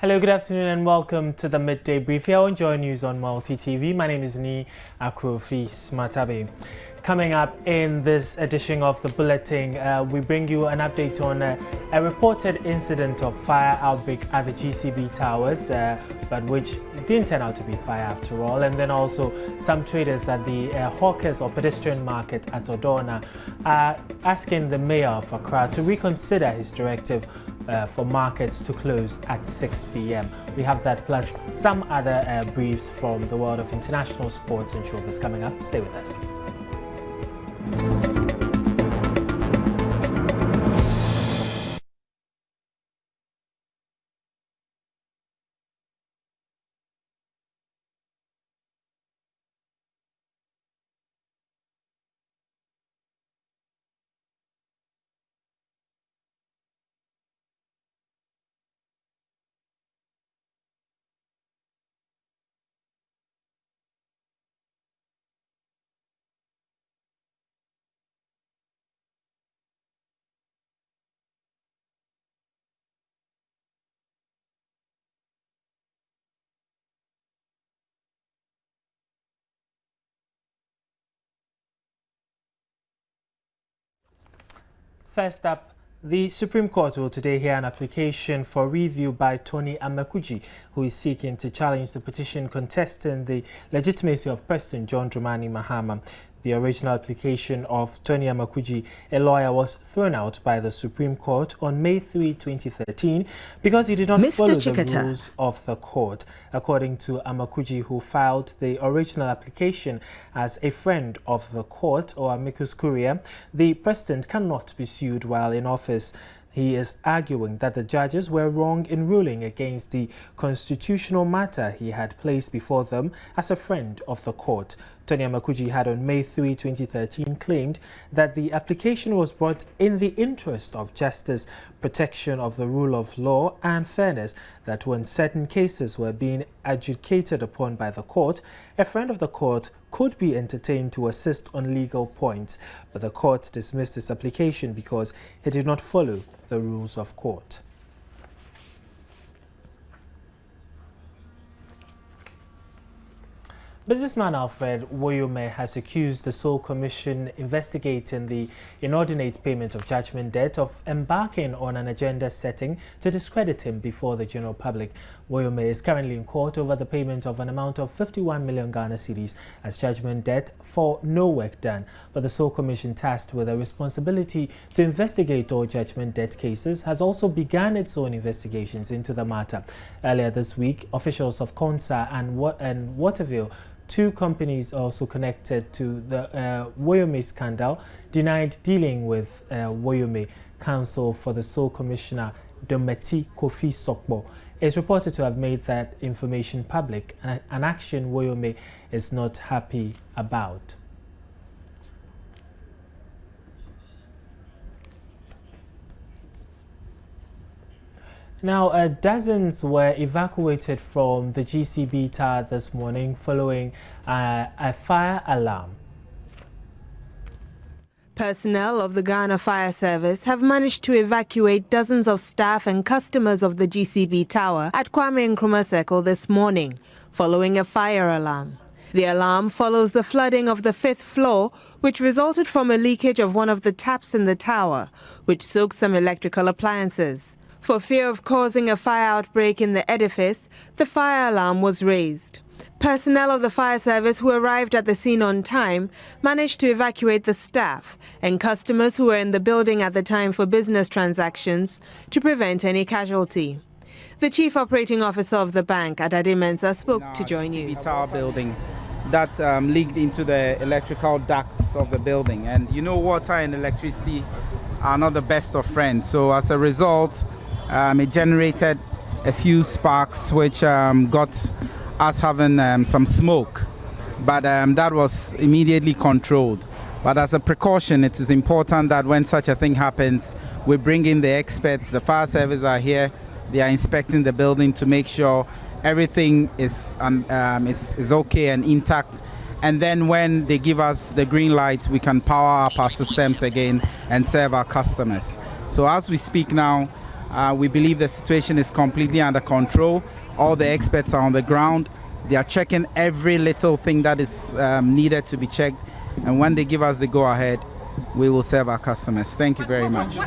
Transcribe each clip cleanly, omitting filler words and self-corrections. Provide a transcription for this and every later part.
Hello, good afternoon and welcome to the Midday Brief. Here on Joy News on Multi TV. My name is Ni Akrofi Smatabe. Coming up in this edition of the bulletin, we bring you an update on a reported incident of fire outbreak at the GCB towers, but which didn't turn out to be fire after all. And then also some traders at the hawkers or pedestrian market at Odona are asking the mayor of Accra to reconsider his directive for markets to close at 6 p.m. We have that plus some other briefs from the world of international sports and showbiz coming up. Stay with us. First up, the Supreme Court will today hear an application for review by Tony Amakuji, who is seeking to challenge the petition contesting the legitimacy of President John Dramani Mahama. The original application of Tony Amakuji, a lawyer, was thrown out by the Supreme Court on May 3, 2013 because he did not follow the rules of the court. According to Amakuji, who filed the original application as a friend of the court or amicus curiae, the president cannot be sued while in office. He is arguing that the judges were wrong in ruling against the constitutional matter he had placed before them as a friend of the court. Tony Amakuji had on May 3, 2013 claimed that the application was brought in the interest of justice, protection of the rule of law and fairness, that when certain cases were being adjudicated upon by the court, a friend of the court could be entertained to assist on legal points, but the court dismissed his application because he did not follow the rules of court. Businessman Alfred Woyome has accused the Sole Commission investigating the inordinate payment of judgment debt of embarking on an agenda setting to discredit him before the general public. Woyome is currently in court over the payment of an amount of 51 million Ghana cedis as judgment debt for no work done. But the Sole Commission, tasked with a responsibility to investigate all judgment debt cases, has also begun its own investigations into the matter. Earlier this week, officials of Konsa and Waterville, two companies also connected to the Woyome scandal, denied dealing with Woyome. Counsel for the Sole Commissioner, Dometi Kofi Sokbo, is reported to have made that information public, an action Woyome is not happy about. Now, dozens were evacuated from the GCB tower this morning following a fire alarm. Personnel of the Ghana Fire Service have managed to evacuate dozens of staff and customers of the GCB tower at Kwame Nkrumah Circle this morning, following a fire alarm. The alarm follows the flooding of the 5th floor, which resulted from a leakage of one of the taps in the tower, which soaked some electrical appliances. For fear of causing a fire outbreak in the edifice, the fire alarm was raised. Personnel of the fire service who arrived at the scene on time managed to evacuate the staff and customers who were in the building at the time for business transactions to prevent any casualty. The chief operating officer of the bank, Adade Mensah, spoke to Joy News. Tower building that leaked into the electrical ducts of the building, and you know, water and electricity are not the best of friends. So as a result, it generated a few sparks which got us having some smoke, but that was immediately controlled. But as a precaution, it is important that when such a thing happens, we bring in the experts. The fire service are here. They are inspecting the building to make sure everything is okay and intact. And then when they give us the green light, we can power up our systems again and serve our customers. So as we speak now, We believe the situation is completely under control. All the experts are on the ground. They are checking every little thing that is needed to be checked. And when they give us the go-ahead, we will serve our customers. Thank you very much.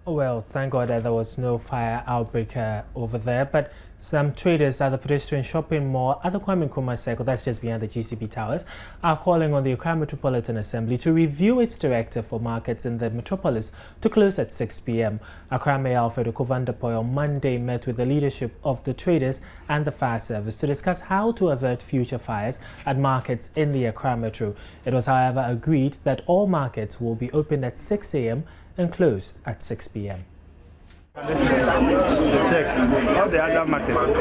Well, thank God that there was no fire outbreak over there, but some traders at the pedestrian shopping mall at the Kwame Nkrumah Circle, that's just behind the GCB Towers, are calling on the Accra Metropolitan Assembly to review its directive for markets in the metropolis to close at 6 p.m. Accra Mayor Alfredo Kovandapoy on Monday met with the leadership of the traders and the fire service to discuss how to avert future fires at markets in the Accra Metro. It was, however, agreed that all markets will be open at 6 a.m. and close at 6 p.m. Check all the other markets.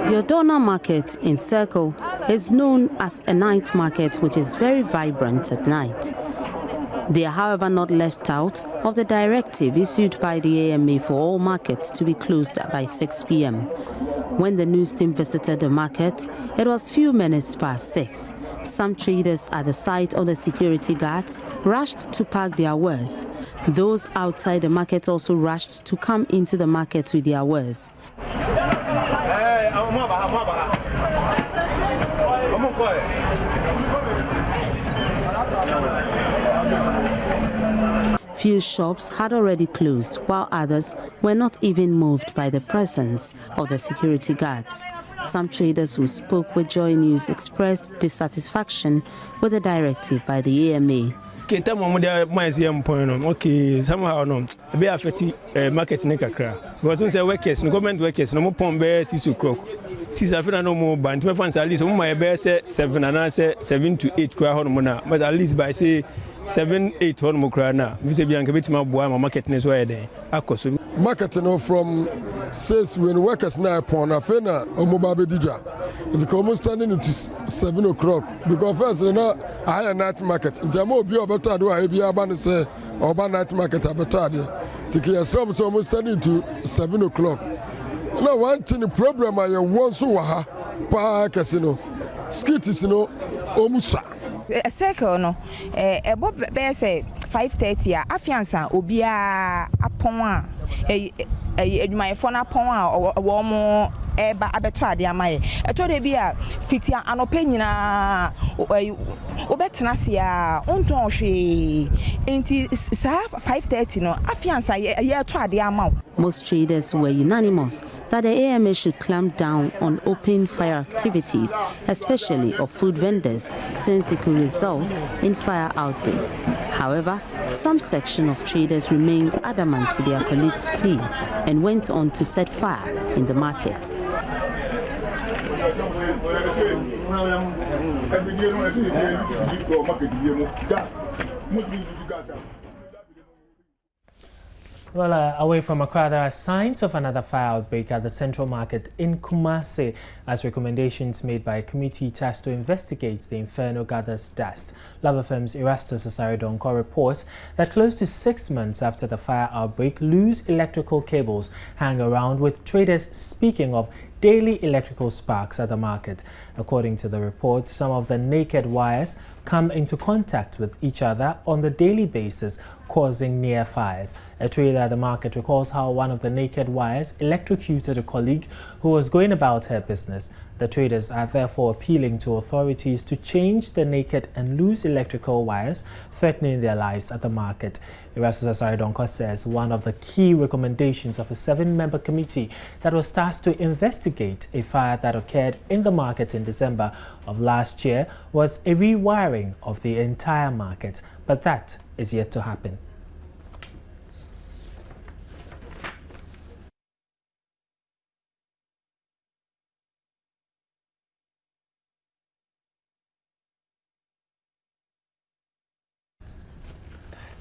The Odona market in Circle is known as a night market which is very vibrant at night. They are, however, not left out of the directive issued by the AMA for all markets to be closed by 6 p.m. When the news team visited the market, it was few minutes past 6. Some traders at the site of the security guards rushed to park their wares. Those outside the market also rushed to come into the market with their wares. Few shops had already closed, while others were not even moved by the presence of the security guards. Some traders who spoke with Joy News expressed dissatisfaction with the directive by the AMA. Okay, somehow no, be affecting market in Accra. Because when say workers, no government workers, no more pump 6 o'clock. 6 after no more band. My fans at least my best 7 and 7 to 8 crowd, but at least by say 7, 8 more crowd now. We say Bianca bit my boy, my market is where they are. Market from says when workers now upon a fena or mobile dija. It's almost standing into 7 o'clock because first a higher night market. Jamo be about do I be about say or night market about the Kia Strom is almost standing to 7 o'clock. Now one thing the problem I want so pa casino skit is no omusa. A circle no Bob Bear say 5:30 afiansa obia apon my phone upon or warm eba abeto ade amaye eto de bia fitia anope nyina obetena sia onton hwe enti sa 5:30 no afiansa ye to ade amaw. Most traders were unanimous that the AMA should clamp down on open fire activities, especially of food vendors, since it could result in fire outbreaks. However, some section of traders remained adamant to their colleagues' plea and went on to set fire in the market. Well, away from Accra, there are signs of another fire outbreak at the Central Market in Kumasi as recommendations made by a committee tasked to investigate the inferno gathers dust. Lava Firm's Erastus Asaridonko reports that close to 6 months after the fire outbreak, loose electrical cables hang around, with traders speaking of daily electrical sparks at the market. According to the report, some of the naked wires come into contact with each other on the daily basis, causing near fires. A trader at the market recalls how one of the naked wires electrocuted a colleague who was going about her business. The traders are therefore appealing to authorities to change the naked and loose electrical wires threatening their lives at the market. Erastus Asaridonko says one of the key recommendations of a 7-member committee that was tasked to investigate a fire that occurred in the market in December of last year was a rewiring of the entire market, but that is yet to happen.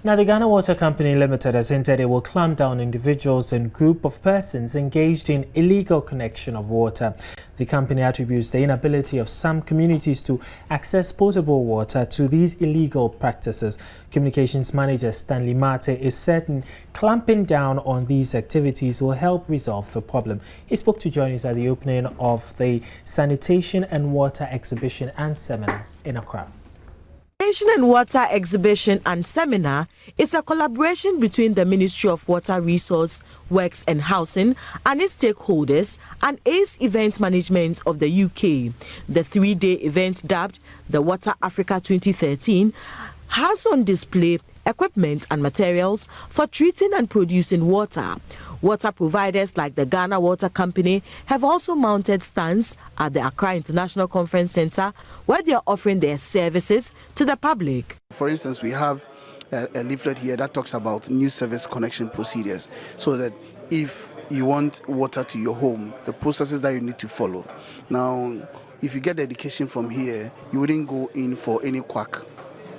Now, the Ghana Water Company Limited has hinted it will clamp down on individuals and group of persons engaged in illegal connection of water. The company attributes the inability of some communities to access potable water to these illegal practices. Communications Manager Stanley Mate is certain clamping down on these activities will help resolve the problem. He spoke to journalists at the opening of the Sanitation and Water Exhibition and Seminar in Accra. Sanitation and Water Exhibition and Seminar is a collaboration between the Ministry of Water Resource, Works and Housing and its stakeholders and ACE Event Management of the UK. The 3-day event, dubbed the Water Africa 2013, has on display equipment and materials for treating and producing water. Water providers like the Ghana Water Company have also mounted stands at the Accra International Conference Center where they are offering their services to the public. For instance, we have a leaflet here that talks about new service connection procedures, so that if you want water to your home, the processes that you need to follow. Now, if you get the education from here, you wouldn't go in for any quack,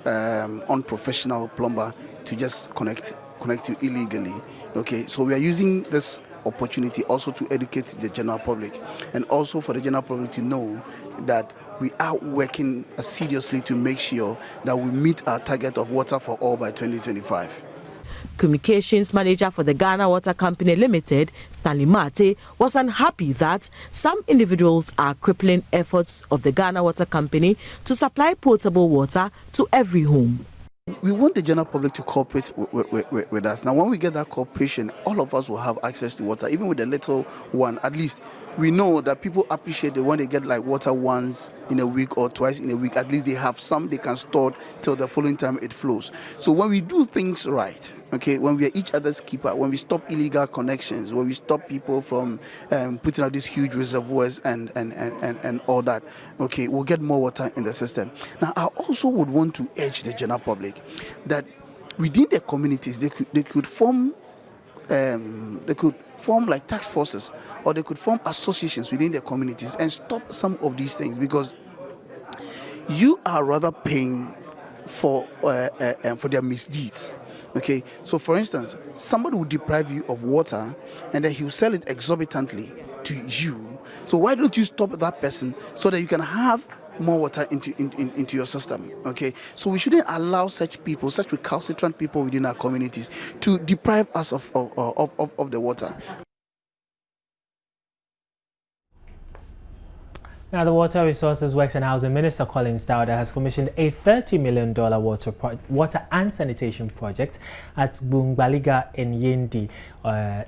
unprofessional plumber to just connect you illegally. Okay, so we are using this opportunity also to educate the general public, and also for the general public to know that we are working assiduously to make sure that we meet our target of water for all by 2025. Communications manager for the Ghana Water Company Limited, Stanley Mate, was unhappy that some individuals are crippling efforts of the Ghana Water Company to supply potable water to every home. We want the general public to cooperate with us. Now, when we get that cooperation, all of us will have access to water, even with the little one. At least we know that people appreciate it when they get like water once in a week or twice in a week. At least they have some they can store till the following time it flows. So when we do things right, okay, when we are each other's keeper, when we stop illegal connections, when we stop people from putting out these huge reservoirs and all that, okay, we'll get more water in the system. Now, I also would want to urge the general public that within the communities they could form like task forces, or they could form associations within their communities and stop some of these things, because you are rather paying for their misdeeds. Okay, so for instance, somebody will deprive you of water and then he will sell it exorbitantly to you. So why don't you stop that person so that you can have more water into your system? Okay, so we shouldn't allow such people, such recalcitrant people within our communities, to deprive us of the water. Now, the Water Resources, Works and Housing Minister Collins Dowda has commissioned a $30 million water and sanitation project at Bungbaliga in Yendi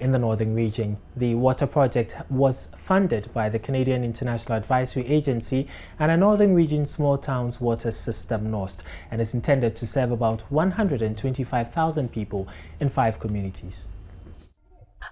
in the northern region. The water project was funded by the Canadian International Advisory Agency and a Northern Region Small Towns Water System NOST, and is intended to serve about 125,000 people in 5 communities.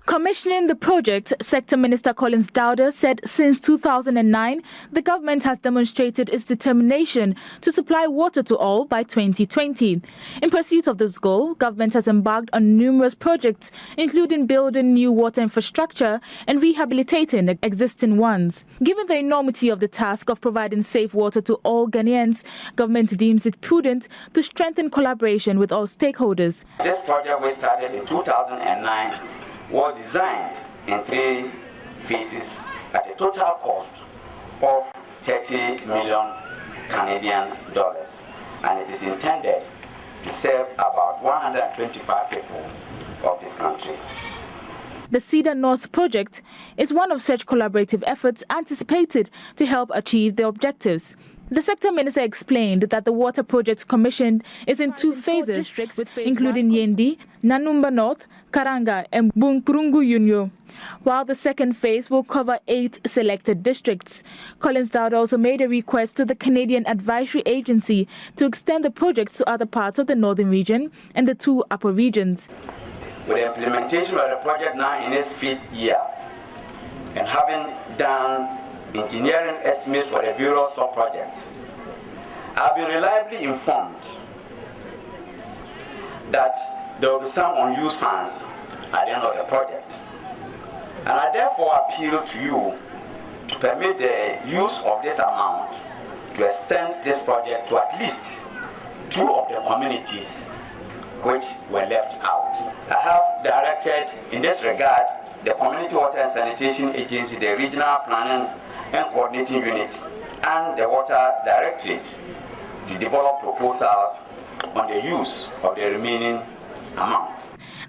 Commissioning the project, Sector Minister Collins Dowda said since 2009, the government has demonstrated its determination to supply water to all by 2020. In pursuit of this goal, government has embarked on numerous projects, including building new water infrastructure and rehabilitating existing ones. Given the enormity of the task of providing safe water to all Ghanaians, government deems it prudent to strengthen collaboration with all stakeholders. This project was started in 2009. Was designed in 3 phases at a total cost of 30 million Canadian dollars, and it is intended to serve about 125 people of this country. The Cedar North project is one of such collaborative efforts anticipated to help achieve the objectives. The sector minister explained that the water project commissioned is in 2 phases, including Yendi, Nanumba North, Karanga and Bunkurungu Yunyo, while the second phase will cover 8 selected districts. Collins Dowda also made a request to the Canadian Advisory Agency to extend the project to other parts of the northern region and the 2 upper regions. With the implementation of the project now in its 5th year, and having done engineering estimates for the various sub-projects, I've been reliably informed that there will be some unused funds at the end of the project. And I therefore appeal to you to permit the use of this amount to extend this project to at least 2 of the communities which were left out. I have directed in this regard the Community Water and Sanitation Agency, the Regional Planning and Coordinating Unit, and the Water Directorate to develop proposals on the use of the remaining amount.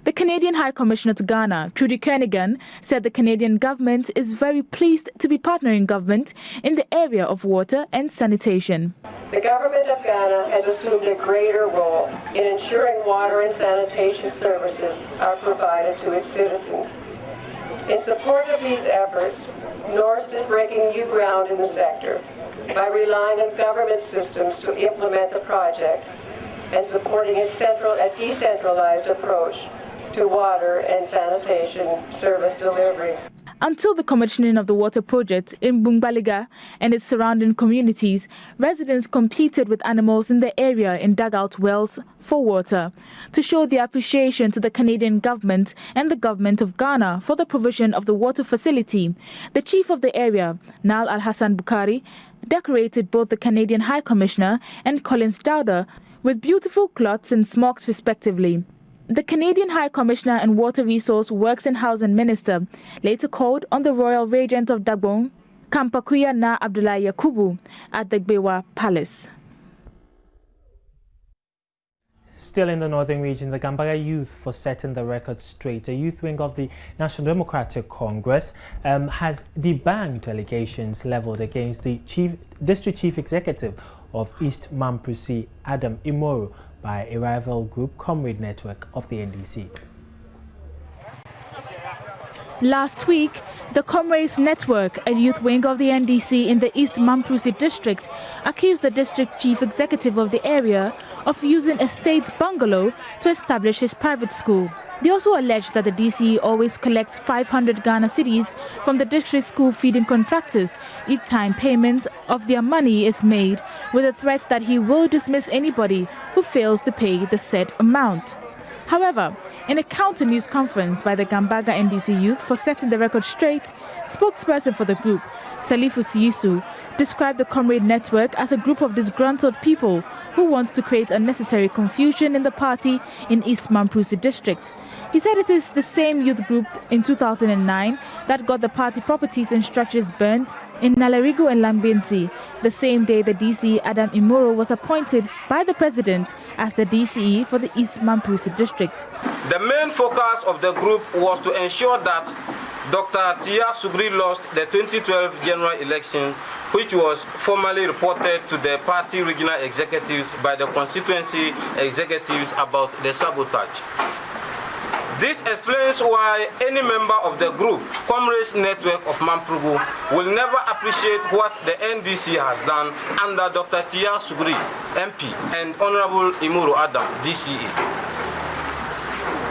The Canadian High Commissioner to Ghana, Trudy Kernighan, said the Canadian government is very pleased to be partnering government in the area of water and sanitation. The government of Ghana has assumed a greater role in ensuring water and sanitation services are provided to its citizens. In support of these efforts, Norst is breaking new ground in the sector by relying on government systems to implement the project and supporting a decentralized approach to water and sanitation service delivery. Until the commissioning of the water project in Bungbaliga and its surrounding communities, residents competed with animals in the area in dugout wells for water to show their appreciation to the Canadian government and the government of Ghana for the provision of the water facility. The chief of the area, Nal Al-Hassan Bukhari, decorated both the Canadian High Commissioner and Collins Dowda with beautiful cloths and smocks respectively. The Canadian High Commissioner and Water Resource Works and Housing Minister later called on the Royal Regent of Dagbon, Kampakuya Na Abdullah Yakubu, at the Gbewa Palace. Still in the northern region, the Gambaga youth for setting the record straight. A youth wing of the National Democratic Congress has debunked allegations leveled against the district chief executive of East Mamprusi, Adam Imoro, by a rival group, Comrade Network of the NDC. Last week, the Comrades Network, a youth wing of the NDC in the East Mamprusi district, accused the district chief executive of the area of using a state bungalow to establish his private school. They also alleged that the DCE always collects 500 Ghana cedis from the district school feeding contractors each time payments of their money is made, with a threat that he will dismiss anybody who fails to pay the said amount. However, in a counter-news conference by the Gambaga NDC youth for setting the record straight, spokesperson for the group, Salifu Siyisu, described the Comrade Network as a group of disgruntled people who want to create unnecessary confusion in the party in East Mamprusi district. He said it is the same youth group in 2009 that got the party properties and structures burned in Nalerigo and Lambinti, the same day the DCE Adam Imoro was appointed by the president as the DCE for the East Mamprusi district. The main focus of the group was to ensure that Dr. Tia Sugri lost the 2012 general election, which was formally reported to the party regional executives by the constituency executives about the sabotage. This explains why any member of the group, Comrades Network of Mamprugu, will never appreciate what the NDC has done under Dr. Tia Sugri, MP, and Honorable Imuru Adam, DCE.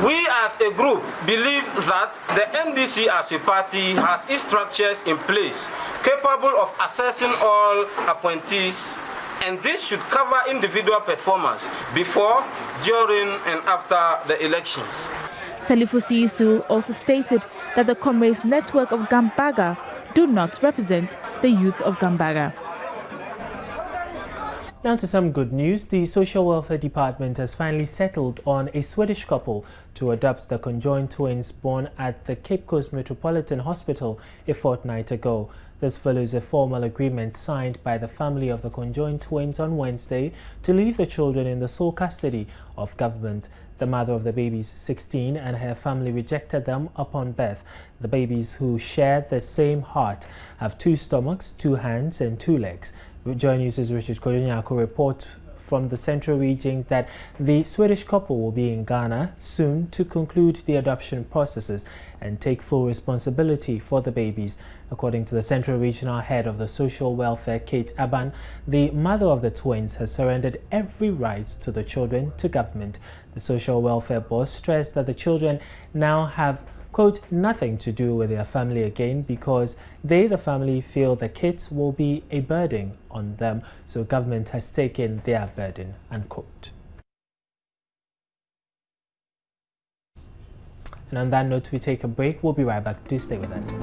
We as a group believe that the NDC as a party has its structures in place capable of assessing all appointees, and this should cover individual performance before, during, and after the elections. Salifu Siyisu also stated that the Comrades Network of Gambaga do not represent the youth of Gambaga. Now to some good news. The Social Welfare Department has finally settled on a Swedish couple to adopt the conjoined twins born at the Cape Coast Metropolitan Hospital a fortnight ago. This follows a formal agreement signed by the family of the conjoined twins on Wednesday to leave the children in the sole custody of government. The mother of the babies, 16, and her family rejected them upon birth. The babies, who share the same heart, have 2 stomachs, 2 hands, and 2 legs. Joy News' Richard Kodonyako reports from the central region that the Swedish couple will be in Ghana soon to conclude the adoption processes and take full responsibility for the babies. According to the central regional head of the social welfare, Kate Aban, the mother of the twins has surrendered every right to the children to government. The social welfare boss stressed that the children now have, quote, nothing to do with their family again because they, the family, feel the kids will be a burden on them, so government has taken their burden, unquote. And on that note, we take a break. We'll be right back. Please stay with us.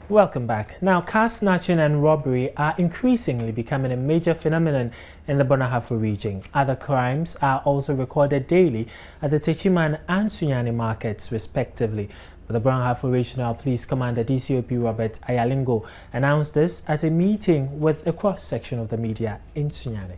Welcome back. Now, car snatching and robbery are increasingly becoming a major phenomenon in the Brong Ahafo region. Other crimes are also recorded daily at the Techiman and Sunyani markets, respectively. But the Brong Ahafo Regional Police Commander DCOP Robert Ayalingo announced this at a meeting with a cross-section of the media in Sunyani.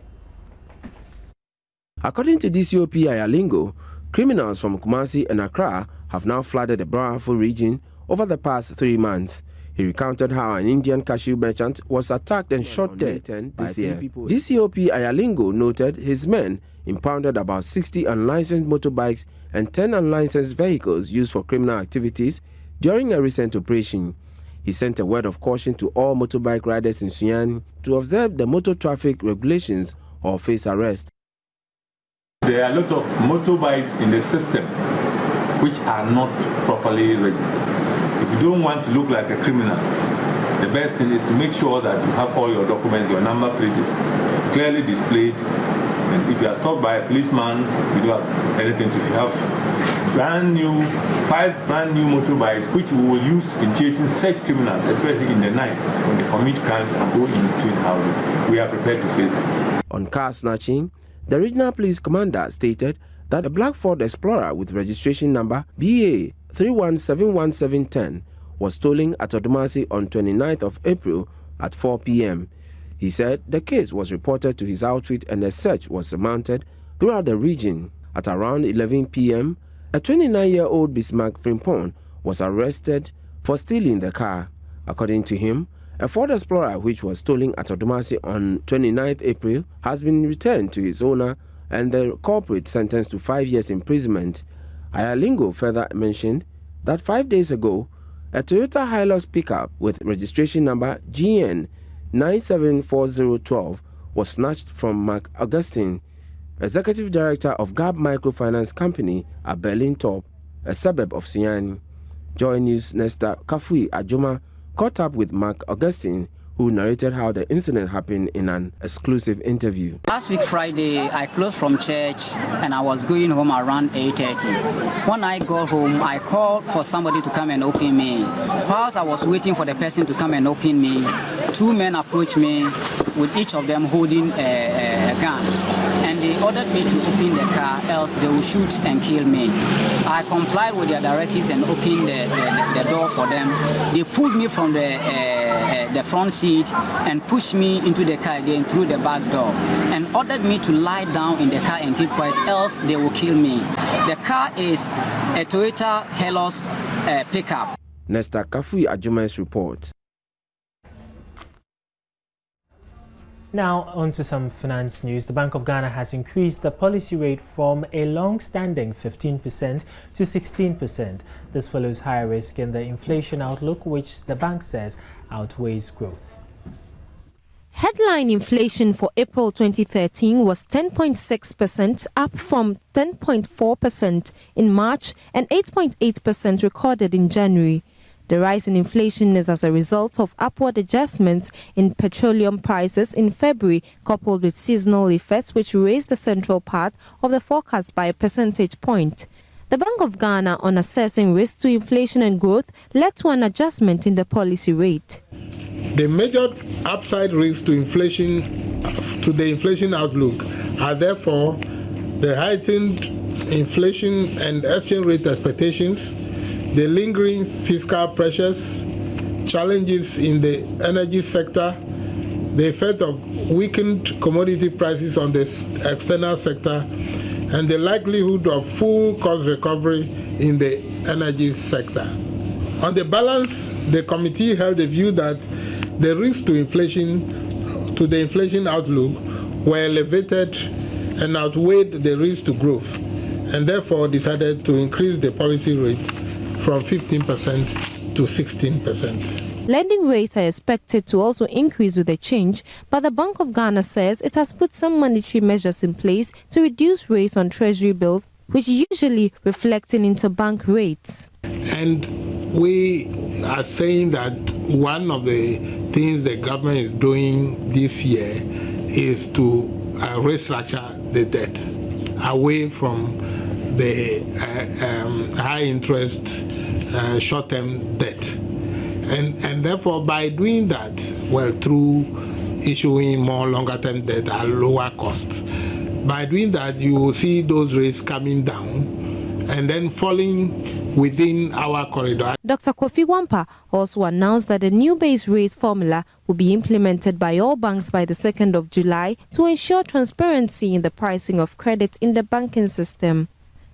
According to DCOP Ayalingo, criminals from Kumasi and Accra have now flooded the Brong Ahafo region over the past 3 months. He recounted how an Indian cashew merchant was attacked and shot dead this year. DCOP Ayalingo noted his men impounded about 60 unlicensed motorbikes and 10 unlicensed vehicles used for criminal activities during a recent operation. He sent a word of caution to all motorbike riders in Sunyani to observe the motor traffic regulations or face arrest. There are a lot of motorbikes in the system which are not properly registered. If you don't want to look like a criminal, the best thing is to make sure that you have all your documents, your number plate is clearly displayed. And if you are stopped by a policeman, you don't have anything to have. 5 brand new motorbikes which we will use in chasing such criminals, especially in the night when they commit crimes and go in between houses. We are prepared to face them. On car snatching, the regional police commander stated that a black Ford Explorer with registration number BA 3171710 was stolen at Odumasi on 29th of April at 4 p.m. He said the case was reported to his outfit and a search was mounted throughout the region. At around 11 p.m., a 29-year-old Bismarck Frimpong was arrested for stealing the car. According to him, a Ford Explorer which was stolen at Odumasi on 29th April has been returned to its owner and the culprit sentenced to 5 years imprisonment. Ayalingo further mentioned that 5 days ago, a Toyota Hilux pickup with registration number GN 974012 was snatched from Mark Augustine, Executive Director of Gab Microfinance Company at Berlin Top, a suburb of Sunyani. Joy News Nesta Kafui Ajoma caught up with Mark Augustine, who narrated how the incident happened in an exclusive interview. Last week Friday, I closed from church and I was going home around 8:30. When I got home, I called for somebody to come and open me. Whilst I was waiting for the person to come and open me, 2 men approached me with each of them holding a gun. And they ordered me to open the car, else they will shoot and kill me. I complied with their directives and opened the door for them. They pulled me from the front seat and pushed me into the car again through the back door and ordered me to lie down in the car and keep quiet, else they will kill me. The car is a Toyota Hilux pickup. Nesta Kafui Ajuma's report. Now, on to some finance news. The Bank of Ghana has increased the policy rate from a long-standing 15% to 16%. This follows higher risk in the inflation outlook, which the bank says outweighs growth. Headline inflation for April 2013 was 10.6%, up from 10.4% in March and 8.8% recorded in January. The rise in inflation is as a result of upward adjustments in petroleum prices in February, coupled with seasonal effects which raised the central part of the forecast by a percentage point. The Bank of Ghana, on assessing risk to inflation and growth, led to an adjustment in the policy rate. The major upside risks to the inflation outlook are therefore the heightened inflation and exchange rate expectations, the lingering fiscal pressures, challenges in the energy sector, the effect of weakened commodity prices on the external sector, and the likelihood of full cost recovery in the energy sector. On the balance, the committee held the view that the risks to the inflation outlook were elevated and outweighed the risk to growth, and therefore decided to increase the policy rate from 15% to 16%. Lending rates are expected to also increase with the change, but the Bank of Ghana says it has put some monetary measures in place to reduce rates on treasury bills, which usually reflect in interbank rates. And we are saying that one of the things the government is doing this year is to restructure the debt away from the high interest short-term debt. And therefore, by doing that, well, through issuing more longer-term debt at lower cost, by doing that, you will see those rates coming down and then falling within our corridor. Dr. Kofi Wampa also announced that a new base rate formula will be implemented by all banks by the 2nd of July to ensure transparency in the pricing of credit in the banking system.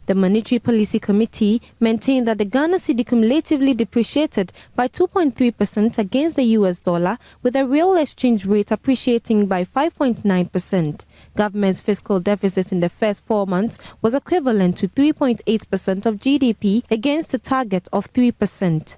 The Monetary Policy Committee maintained that the Ghana cedi cumulatively depreciated by 2.3% against the US dollar, with a real exchange rate appreciating by 5.9%. Government's fiscal deficit in the first 4 months was equivalent to 3.8% of GDP against a target of 3%.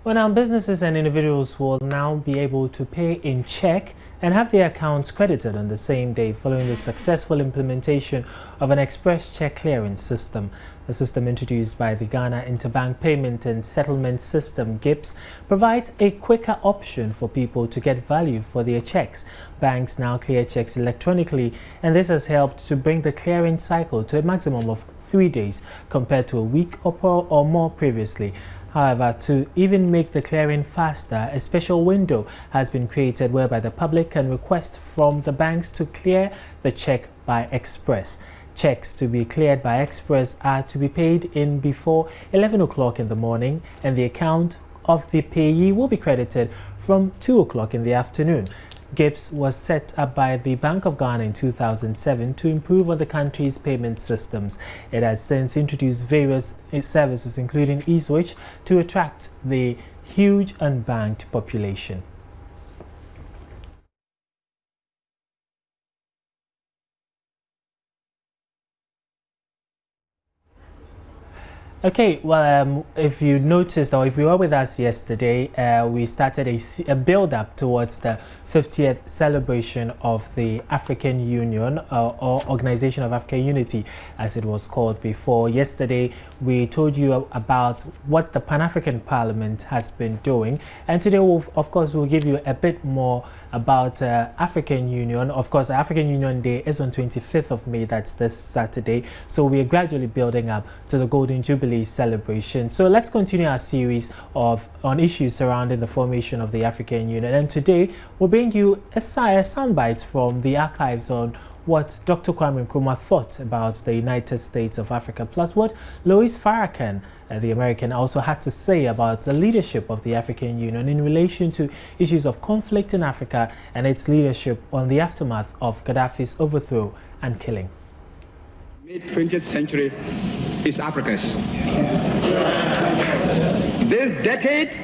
Well, now businesses and individuals will now be able to pay in check and have their accounts credited on the same day following the successful implementation of an express check clearance system. The system, introduced by the Ghana Interbank Payment and Settlement System (GIPS), provides a quicker option for people to get value for their checks. Banks now clear checks electronically, and this has helped to bring the clearing cycle to a maximum of 3 days compared to a week or more previously. However, to even make the clearing faster, a special window has been created whereby the public can request from the banks to clear the check by express. Checks to be cleared by express are to be paid in before 11 o'clock in the morning, and the account of the payee will be credited from 2 o'clock in the afternoon. GIPS was set up by the Bank of Ghana in 2007 to improve on the country's payment systems. It has since introduced various services, including eSwitch, to attract the huge unbanked population. Okay, well, if you noticed, or if you were with us yesterday, we started a build-up towards the 50th celebration of the African Union, or Organization of African Unity, as it was called before. Yesterday, we told you about what the Pan-African Parliament has been doing, and today, of course, we'll give you a bit more about African Union. Of course, African Union Day is on 25th of May, that's this Saturday, so we are gradually building up to the Golden Jubilee celebration. So let's continue our series on issues surrounding the formation of the African Union, and today we'll bring you a soundbite from the archives on what Dr. Kwame Nkrumah thought about the United States of Africa, plus what Louis Farrakhan, the American, also had to say about the leadership of the African Union in relation to issues of conflict in Africa and its leadership on the aftermath of Gaddafi's overthrow and killing. Mid-20th century is Africa's. This decade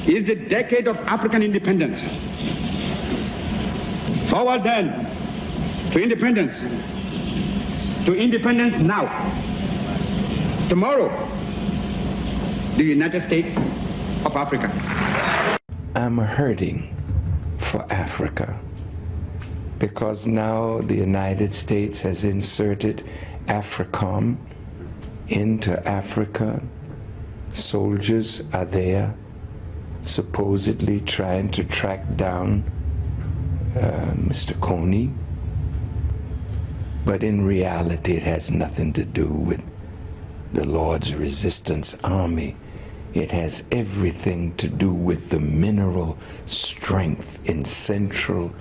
is the decade of African independence. Forward then to independence now. Tomorrow, the United States of Africa. I'm hurting for Africa because now the United States has inserted AFRICOM into Africa. Soldiers are there supposedly trying to track down Mr. Coney, but in reality it has nothing to do with the Lord's Resistance Army. It has everything to do with the mineral strength in Central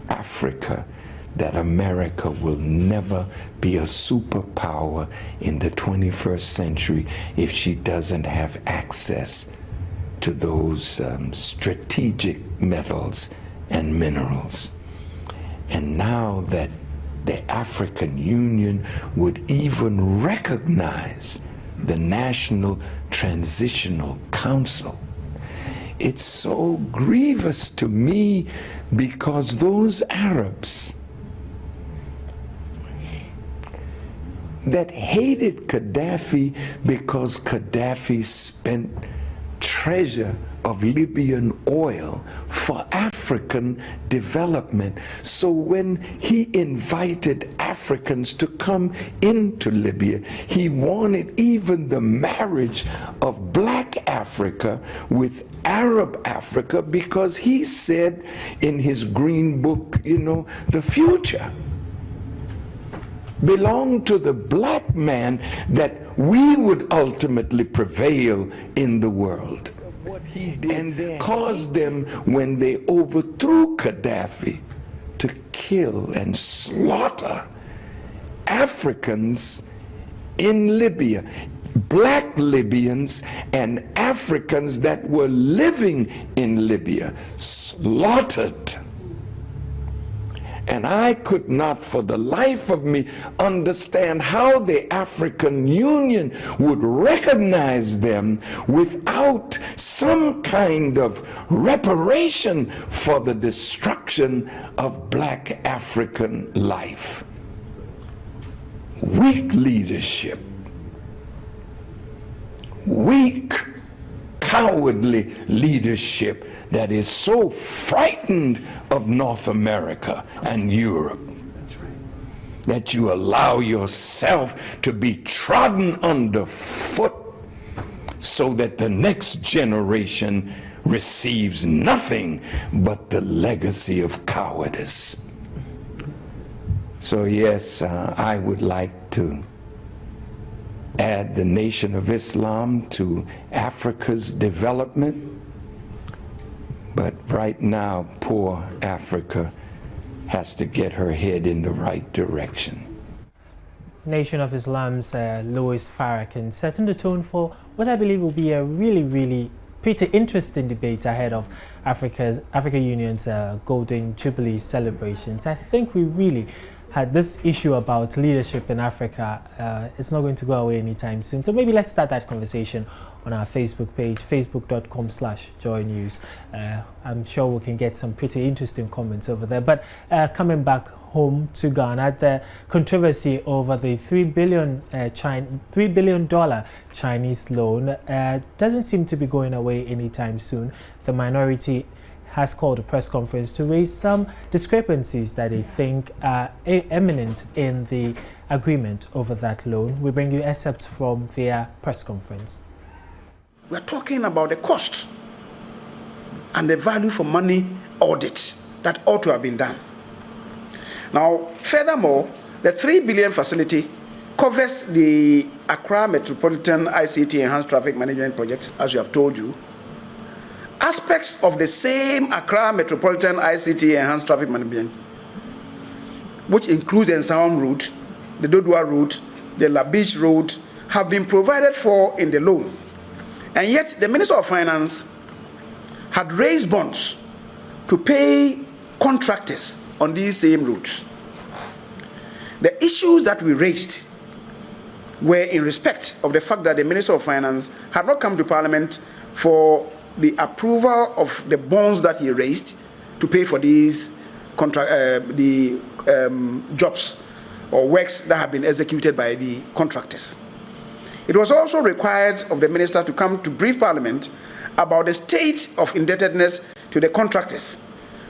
Africa, that America will never be a superpower in the 21st century if she doesn't have access to those strategic metals and minerals. And now that the African Union would even recognize the National Transitional Council, it's so grievous to me because those Arabs that hated Gaddafi because Gaddafi spent treasure of Libyan oil for African development. So when he invited Africans to come into Libya, he wanted even the marriage of black Africa with Arab Africa, because he said in his green book, you know, the future belonged to the black man, that we would ultimately prevail in the world. And caused them, when they overthrew Gaddafi, to kill and slaughter Africans in Libya, black Libyans and Africans that were living in Libya, slaughtered. And I could not for the life of me understand how the African Union would recognize them without some kind of reparation for the destruction of black African life. Weak leadership, weak, cowardly leadership that is so frightened of North America and Europe that you allow yourself to be trodden underfoot so that the next generation receives nothing but the legacy of cowardice. So yes, I would like to add the Nation of Islam to Africa's development. But right now, poor Africa has to get her head in the right direction. Nation of Islam's Louis Farrakhan setting the tone for what I believe will be a really pretty interesting debate ahead of African Union's Golden Jubilee celebrations. I think we really had this issue about leadership in Africa. It's not going to go away anytime soon. So maybe let's start that conversation on our Facebook page, facebook.com/joynews. I'm sure we can get some pretty interesting comments over there. But coming back home to Ghana, the controversy over the $3 billion Chinese loan doesn't seem to be going away anytime soon. The minority has called a press conference to raise some discrepancies that they think are eminent in the agreement over that loan. We bring you excerpts from their press conference. We're talking about the cost and the value for money audit that ought to have been done. Now, furthermore, the 3 billion facility covers the Accra Metropolitan ICT Enhanced Traffic Management Project, as we have told you. Aspects of the same Accra Metropolitan ICT Enhanced Traffic Management, which includes the Nsawam Road, the Dodua Road, the La Beach Road, have been provided for in the loan. And yet, the Minister of Finance had raised bonds to pay contractors on these same routes. The issues that we raised were in respect of the fact that the Minister of Finance had not come to Parliament for the approval of the bonds that he raised to pay for these jobs or works that have been executed by the contractors. It was also required of the minister to come to brief Parliament about the state of indebtedness to the contractors,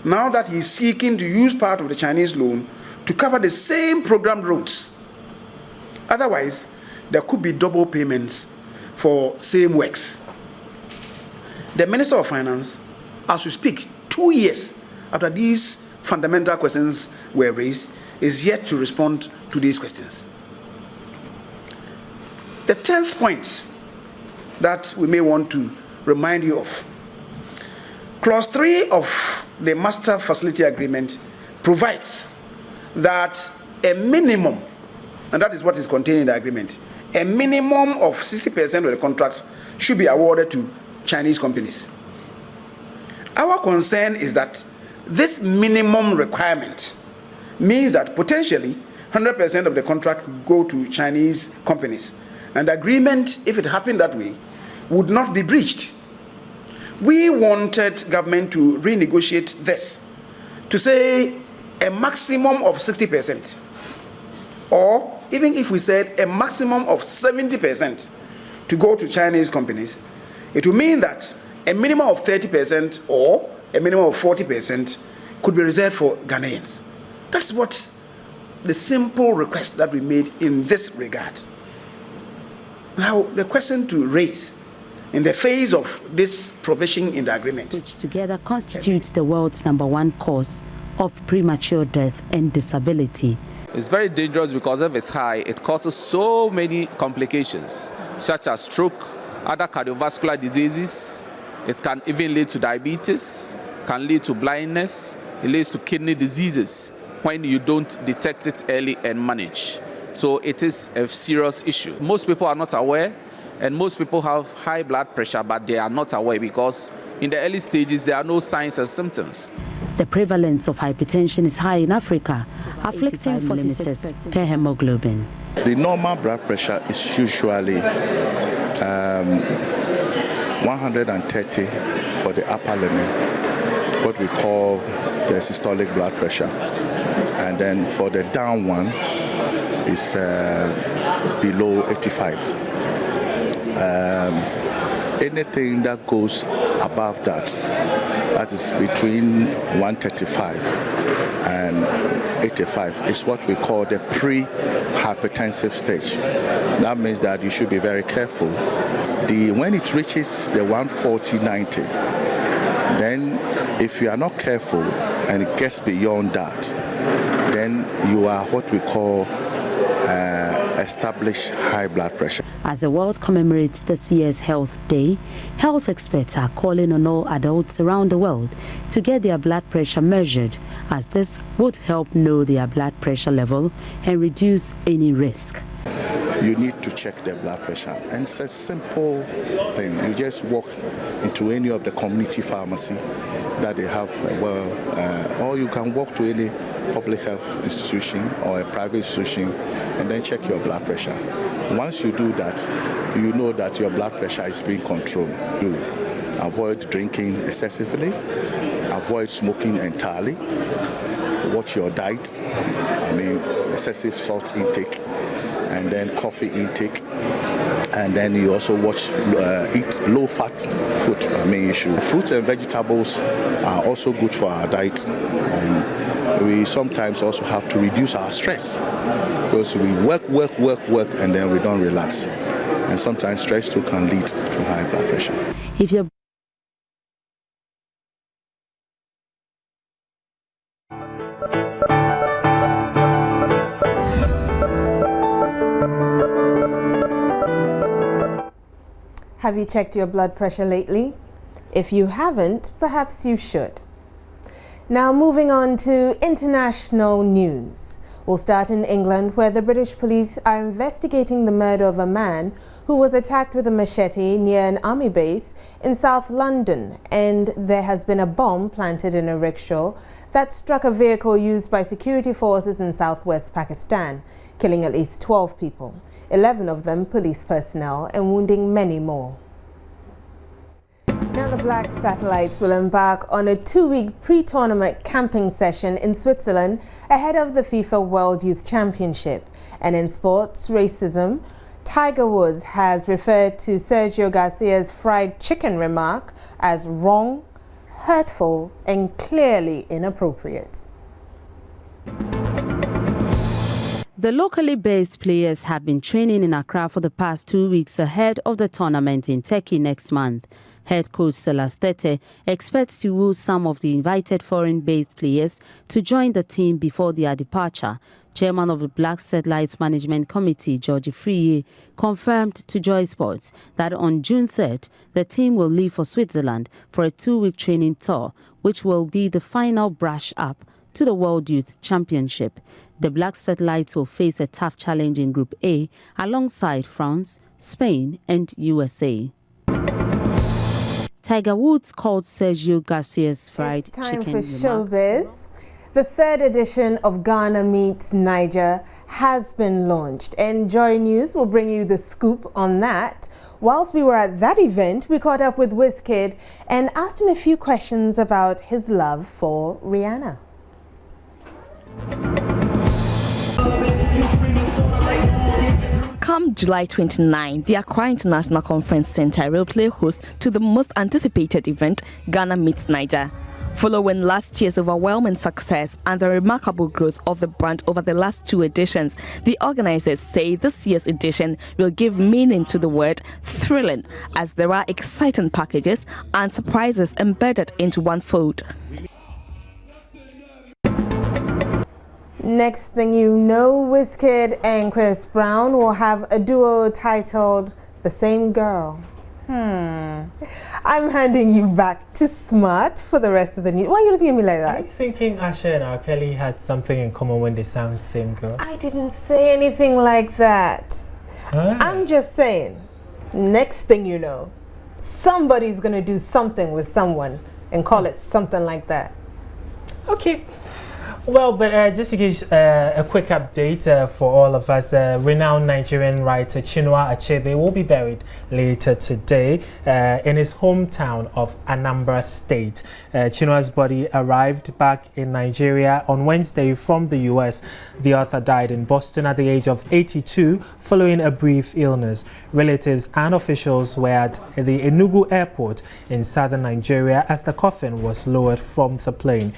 now that he's seeking to use part of the Chinese loan to cover the same programmed routes. Otherwise, there could be double payments for same works. The Minister of Finance, as we speak, 2 years after these fundamental questions were raised, is yet to respond to these questions. The 10th point that we may want to remind you of, Clause 3 of the Master Facility Agreement provides that a minimum, and that is what is contained in the agreement, a minimum of 60% of the contracts should be awarded to Chinese companies. Our concern is that this minimum requirement means that potentially 100% of the contract could go to Chinese companies. And the agreement, if it happened that way, would not be breached. We wanted government to renegotiate this to say a maximum of 60%, or even if we said a maximum of 70% to go to Chinese companies, it would mean that a minimum of 30% or a minimum of 40% could be reserved for Ghanaians. That's what the simple request that we made in this regard. Now, the question to raise in the face of this provision in the agreement, which together constitutes the world's #1 cause of premature death and disability. It's very dangerous because if it's high, it causes so many complications, such as stroke, other cardiovascular diseases. It can even lead to diabetes, can lead to blindness, it leads to kidney diseases when you don't detect it early and manage. So it is a serious issue. Most people are not aware, and most people have high blood pressure, but they are not aware because in the early stages, there are no signs and symptoms. The prevalence of hypertension is high in Africa, afflicting 46 per hemoglobin. The normal blood pressure is usually 130 for the upper limit, what we call the systolic blood pressure. And then for the down one, is below 85. Anything that goes above that, that is between 135 and 85, is what we call the pre-hypertensive stage. That means that you should be very careful. When it reaches the 140/90, then if you are not careful and it gets beyond that, then you are what we call established high blood pressure. As the world commemorates this year's Health Day, health experts are calling on all adults around the world to get their blood pressure measured, as this would help know their blood pressure level and reduce any risk. You need to check their blood pressure, and it's a simple thing. You just walk into any of the community pharmacy that they have, or you can walk to any public health institution or a private institution and then check your blood pressure. Once you do that, you know that your blood pressure is being controlled. You avoid drinking excessively, avoid smoking entirely, watch your diet, excessive salt intake, and then coffee intake, and then you also eat low-fat food. Fruits and vegetables are also good for our diet, and we sometimes also have to reduce our stress because we work, and then we don't relax, and sometimes stress too can lead to high blood pressure. If you're Have you checked your blood pressure lately? If you haven't, perhaps you should. Now moving on to international news. We'll start in England, where the British police are investigating the murder of a man who was attacked with a machete near an army base in South London, and there has been a bomb planted in a rickshaw that struck a vehicle used by security forces in southwest Pakistan, killing at least 12 people. 11 of them police personnel, and wounding many more. Now the Black Satellites will embark on a 2-week pre-tournament camping session in Switzerland ahead of the FIFA World Youth Championship. And in sports racism, Tiger Woods has referred to Sergio Garcia's fried chicken remark as wrong, hurtful, and clearly inappropriate. The locally based players have been training in Accra for the past 2 weeks ahead of the tournament in Turkey next month. Head coach Silas Tete expects to woo some of the invited foreign-based players to join the team before their departure. Chairman of the Black Satellites Management Committee, George Friye, confirmed to Joy Sports that on June 3rd, the team will leave for Switzerland for a 2-week training tour, which will be the final brush-up to the World Youth Championship. The Black Satellites will face a tough challenge in Group A alongside France, Spain and USA. Tiger Woods called Sergio Garcia's fried chicken remark. It's time for showbiz. The 3rd edition of Ghana Meets Niger has been launched, and Joy News will bring you the scoop on that. Whilst we were at that event, we caught up with Wizkid and asked him a few questions about his love for Rihanna. Come July 29, the Accra International Conference Centre will play host to the most anticipated event, Ghana Meets Niger. Following last year's overwhelming success and the remarkable growth of the brand over the last 2 editions, the organizers say this year's edition will give meaning to the word thrilling, as there are exciting packages and surprises embedded into one fold. Next thing you know, Wizkid and Chris Brown will have a duo titled The Same Girl. I'm handing you back to Smart for the rest of the news. Why are you looking at me like that? I'm thinking Asha and R. Kelly had something in common when they sang The Same Girl. I didn't say anything like that. I'm just saying, next thing you know, somebody's going to do something with someone and call it something like that. Okay. Well, but just to give a quick update for all of us, renowned Nigerian writer Chinua Achebe will be buried later today in his hometown of Anambra State. Chinua's body arrived back in Nigeria on Wednesday from the US. The author died in Boston at the age of 82 following a brief illness. Relatives and officials were at the Enugu airport in southern Nigeria as the coffin was lowered from the plane.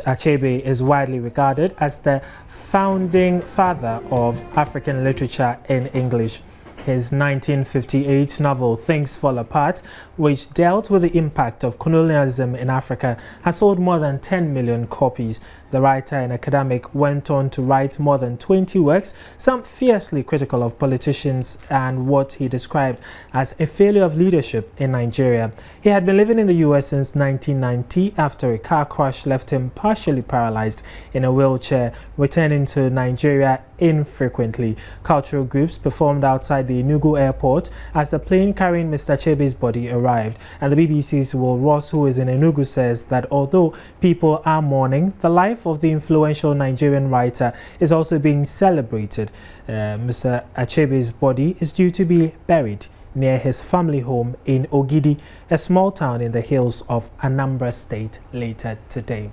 Achebe is widely regarded as the founding father of African literature in English. His 1958 novel Things Fall Apart, which dealt with the impact of colonialism in Africa, has sold more than 10 million copies. The writer and academic went on to write more than 20 works, some fiercely critical of politicians and what he described as a failure of leadership in Nigeria. He had been living in the US since 1990 after a car crash left him partially paralyzed in a wheelchair, returning to Nigeria infrequently. Cultural groups performed outside the Enugu airport as the plane carrying Mr. Achebe's body arrived. And the BBC's Will Ross, who is in Enugu, says that although people are mourning, the life of the influential Nigerian writer is also being celebrated. Mr. Achebe's body is due to be buried near his family home in Ogidi, a small town in the hills of Anambra State, later today.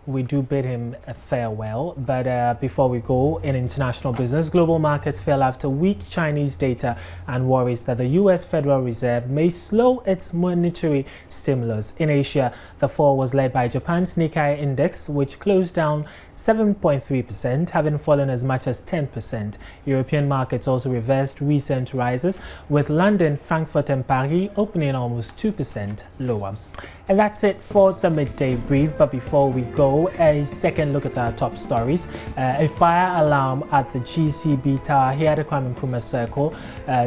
We do bid him a farewell, but before we go, in international business, global markets fell after weak Chinese data and worries that the U.S. Federal Reserve may slow its monetary stimulus. In Asia, the fall was led by Japan's Nikkei index, which closed down 7.3%, having fallen as much as 10%. European markets also reversed recent rises, with London, Frankfurt and Paris opening almost 2% lower. And that's it for the midday brief. But before we go, a second look at our top stories. A fire alarm at the GCB Tower here at the Kwame Nkrumah Circle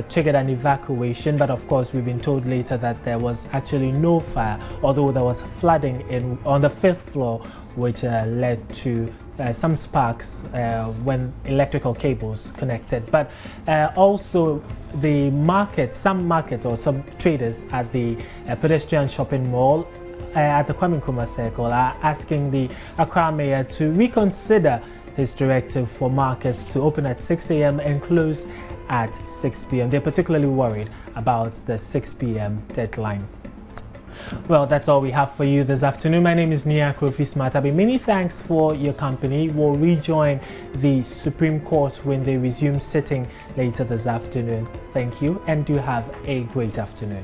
triggered an evacuation. But of course, we've been told later that there was actually no fire, although there was flooding on the 5th floor, which led to some sparks when electrical cables connected. But also the market, some traders at the pedestrian shopping mall at the Kwame Nkrumah Circle are asking the Accra mayor to reconsider his directive for markets to open at 6 a.m. and close at 6 p.m. They're particularly worried about the 6 p.m. deadline. Well, that's all we have for you this afternoon. My name is Nia Kofi Smartabi. Many thanks for your company. We'll rejoin the Supreme Court when they resume sitting later this afternoon. Thank you and do have a great afternoon.